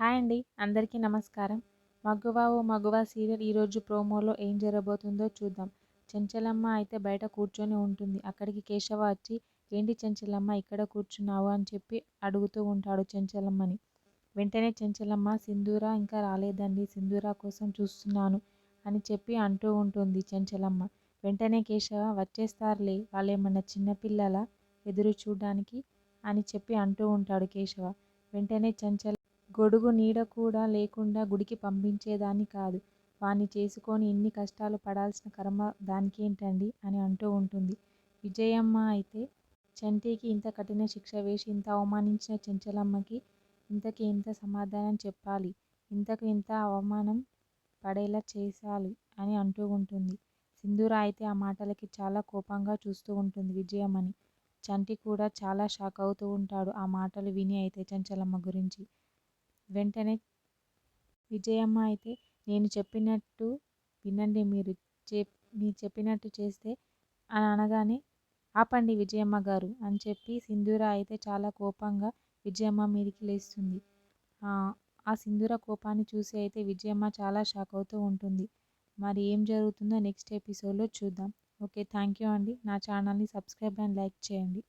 Hi అండి. అందరికీ నమస్కారం. 'మగువ ఓ మగువ' సీరియల్ ఈరోజు ప్రోమోలో ఏం జరగబోతుందో చూద్దాం. చెంచలమ్మ అయితే బయట కూర్చొని ఉంటుంది. అక్కడికి కేశవ వచ్చి, ఏంటి చెంచలమ్మ ఇక్కడ కూర్చున్నావు అని చెప్పి అడుగుతూ ఉంటాడు చెంచలమ్మని. వెంటనే చెంచలమ్మ, సింధూర ఇంకా రాలేదండి, సింధూర కోసం చూస్తున్నాను అని చెప్పి అంటూ ఉంటుంది చెంచలమ్మ. వెంటనే కేశవ, వచ్చేస్తారులే, వాళ్ళేమన్నా చిన్నపిల్లలా ఎదురు చూడ్డానికి అని చెప్పి అంటూ ఉంటాడు కేశవ. వెంటనే చెంచల, గొడుగు నీడ కూడా లేకుండా గుడికి పంపించేదాన్ని కాదు, వాణ్ణి చేసుకొని ఇన్ని కష్టాలు పడాల్సిన కర్మ దానికేంటండి అని అంటూ ఉంటుంది. విజయమ్మ అయితే, చంటికి ఇంత కఠిన శిక్ష వేసి ఇంత అవమానించిన చెంచలమ్మకి ఇంతకి ఎంత సమాధానం చెప్పాలి, ఇంతకు ఇంత అవమానం పడేలా చేశాలి అని అంటూ ఉంటుంది. సింధూర అయితే ఆ మాటలకి చాలా కోపంగా చూస్తూ ఉంటుంది విజయమ్మని. చంటి కూడా చాలా షాక్ అవుతూ ఉంటాడు ఆ మాటలు విని అయితే చెంచలమ్మ గురించి. వెంటనే విజయమ్మ అయితే, నేను చెప్పినట్టు వినండి, మీరు చెప్పినట్టు చేస్తే అని అనగానే, ఆపండి విజయమ్మ గారు అని చెప్పి సింధూర అయితే చాలా కోపంగా విజయమ్మ మీదికి లేస్తుంది. ఆ సింధూర కోపాన్ని చూసి అయితే విజయమ్మ చాలా షాక్ అవుతూ ఉంటుంది. మరి ఏం జరుగుతుందో నెక్స్ట్ ఎపిసోడ్లో చూద్దాం. ఓకే, థ్యాంక్ యూ అండి. నా ఛానల్ని సబ్స్క్రైబ్ అండ్ లైక్ చేయండి.